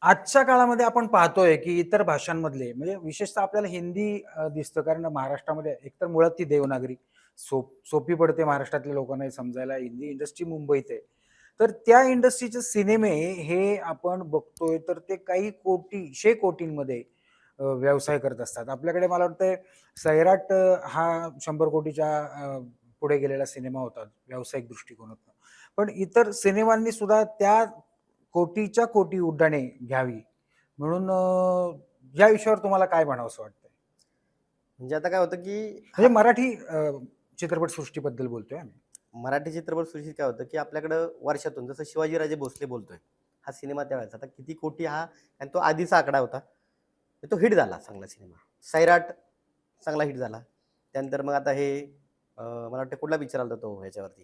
आजच्या काळामध्ये आपण पाहतोय, की इतर भाषांमधले म्हणजे विशेषतः आपल्याला हिंदी दिसतं कारण महाराष्ट्रामध्ये एकतर मुळात ती देवनागरी सोपी पडते महाराष्ट्रातल्या लोकांनाही समजायला. हिंदी इंडस्ट्री मुंबईत आहे. तर त्या इंडस्ट्रीचे सिनेमे हे आपण बघतोय तर ते काही कोटी, कोटींमध्ये व्यवसाय करत असतात. आपल्याकडे मला वाटतंय सैराट हा 100 कोटीच्या पुढे गेलेला सिनेमा होता व्यावसायिक दृष्टिकोनातून. पण इतर सिनेमांनी सुद्धा त्या कोटीच्या कोटी उड्डाणे घ्यावी. म्हणून या विषयावर तुम्हाला काय म्हणावसं वाटतंय? म्हणजे आता काय होतं, की म्हणजे मराठी चित्रपटसृष्टीबद्दल बोलतोय आम्ही. मराठी चित्रपटसृष्टीत काय होतं, की आपल्याकडं वर्षातून जसं शिवाजीराजे भोसले बोलतोय, हा सिनेमा त्यावेळेचा आता किती कोटी हा आणि तो आधीचा आकडा होता. तो हिट झाला चांगला सिनेमा. सैराट चांगला हिट झाला. त्यानंतर मग आता हे मला वाटतं कुठला पिक्चर आला तो ह्याच्यावरती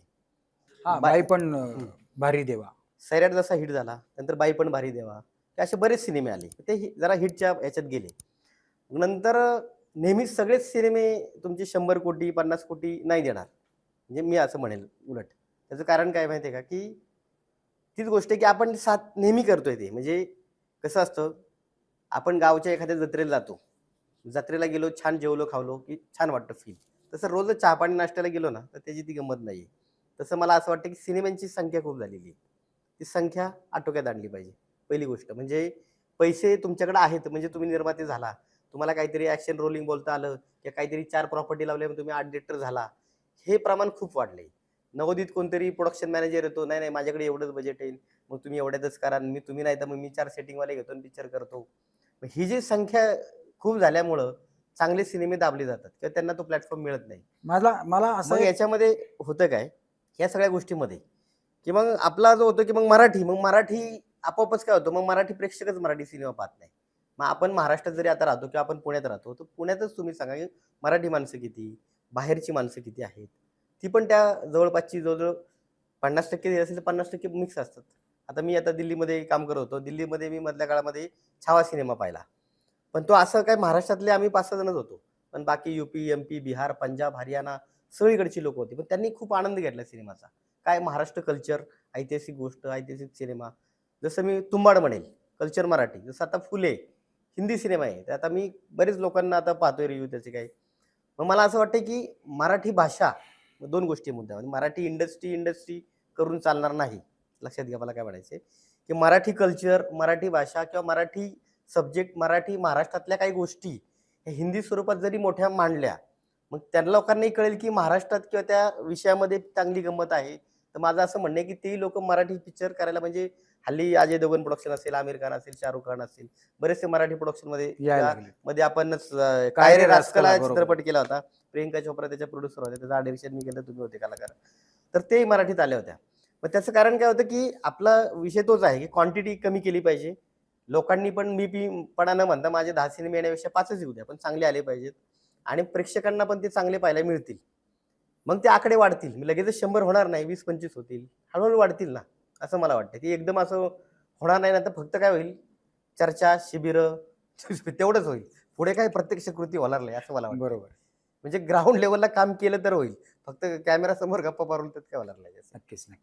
हां, बाय बाई पण हं. भारी देवा. सैराट जसा हिट झाला, नंतर बाई पण भारी देवा. हे असे बरेच सिनेमे आले. ते जरा हिटच्या ह्याच्यात गेले. नंतर नेहमीच सगळेच सिनेमे तुमचे 100 कोटी, 50 कोटी नाही देणार. म्हणजे मी असं म्हणेल उलट. त्याचं कारण काय माहिती आहे का, की तीच गोष्ट आहे, की आपण साथ नेहमी करतोय ते. म्हणजे कसं असतं, आपण गावच्या एखाद्या जत्रेला जातो. जत्रेला गेलो, छान जेवलो, खावलो, की छान वाटतं फील. तसं रोजच चहा-पाणी नाश्त्याला गेलो ना, तर त्याची ती गंमत नाहीये. तसं मला असं वाटतं, की सिनेमांची संख्या खूप झालेली आहे. ती संख्या आटोक्यात आणली पाहिजे. पहिली गोष्ट म्हणजे पैसे तुमच्याकडे आहेत, म्हणजे तुम्ही निर्माते झाला. तुम्हाला काहीतरी ॲक्शन रोलिंग बोलता आलं किंवा काहीतरी 4 प्रॉपर्टी लावल्या, तुम्ही आर्ट डायरेक्टर झाला. हे प्रमाण खूप वाढलंय. नवोदित कोणतरी प्रोडक्शन मॅनेजर येतो, "नाही, नाही, माझ्याकडे एवढंच बजेट आहे. मग तुम्ही एवढ्यातच करा. तुम्ही नाही तर मग मी 4 सेटिंगवाले घेतो आणि पिक्चर करतो." मग ही जी संख्या खूप झाल्यामुळं चांगले सिनेमे दाबले जातात किंवा त्यांना तो प्लॅटफॉर्म मिळत नाही. मला मला असा मग एक याच्यामध्ये होतं काय, ह्या सगळ्या गोष्टीमध्ये, की मग आपला जो होतो, की मग मराठी आपोआपच काय होतं, मग मराठी प्रेक्षकच मराठी सिनेमा पाहत नाही. मग आपण महाराष्ट्रात जरी आता राहतो किंवा आपण पुण्यात राहतो, तर पुण्यातच तुम्ही सांगा, की मराठी माणसं किती, बाहेरची माणसं किती आहेत. ती पण त्या जवळपासची जवळ-जवळ 50% असेल तर 50% मिक्स असतात. आता मी दिल्लीमध्ये काम करत होतो. दिल्लीमध्ये मी मधल्या काळामध्ये छावा सिनेमा पाहिला. पण तो असं काय महाराष्ट्रातले आम्ही 5-6 जणच होतो. पण बाकी यूपी, एम-पी, बिहार, पंजाब, हरियाणा सगळीकडची लोकं होती. पण त्यांनी खूप आनंद घेतला सिनेमाचा. काय महाराष्ट्र कल्चर, ऐतिहासिक गोष्ट, ऐतिहासिक सिनेमा. जसं मी तुंबाड म्हणेल, कल्चर मराठी. जसं आता फुले, हिंदी सिनेमा आहे. तर आता मी बरेच लोकांना आता पाहतोय रिव्ह्यू त्याचे काही. मग मला असं वाटतं, की मराठी भाषा 2 गोष्टी मुद्द्यावर. मराठी इंडस्ट्री करून चालणार नाही. लक्षात घ्या मला काय म्हणायचंय, की मराठी कल्चर, मराठी भाषा किंवा मराठी सब्जेक्ट, मराठी महाराष्ट्रातल्या काही गोष्टी ह्या हिंदी स्वरूपात जरी मोठ्या मांडल्या, मग त्या लोकांनाही कळेल, की महाराष्ट्रात किंवा त्या विषयामध्ये चांगली गंमत आहे. तर माझं असं म्हणणं आहे, की तेही लोकं मराठी पिक्चर करायला म्हणजे हल्ली अजय देवगण प्रोडक्शन असेल, आमिर खान असेल, शाहरुख खान असेल, बरेचसे मराठी प्रोडक्शनमध्ये यायला किंवा लागले. मध्ये आपणच काय काय रे रे रास्कल रास्कला हा बरोबर. चित्रपट केला होता. प्रियंका चोप्रा त्याच्या प्रोड्युसर होत्या. त्याचं डायरेक्शन मी केलं, तुम्ही होते कलाकार. तर तेही मराठीत आल्या होत्या. मग त्याचं कारण काय होतं, की आपला विषय तोच आहे, की क्वांटिटी कमी केली पाहिजे. लोकांनी पण मी-पी-पणा न म्हणता माझे 10 सिनेमे येण्यापेक्षा 5च येऊ द्या, पण चांगले आले पाहिजेत आणि प्रेक्षकांना पण ते चांगले पाहायला मिळतील. मग ते आकडे वाढतील. मी लगेचच 100 होणार नाही, 20-25 होतील. हळू वाढतील ना, असं मला वाटतं. की एकदम असं होणार नाही ना, तर फक्त काय होईल, चर्चा, शिबिरं तेवढंच होईल. पुढे काही प्रत्यक्ष कृती होणार नाही, असं मला वाटतं. बरोबर. म्हणजे ग्राउंड लेव्हलला काम केलं तर होईल. फक्त कॅमेरासमोर गप्पा मारून त्यात काय होणार नाही. नक्कीच, नक्कीच.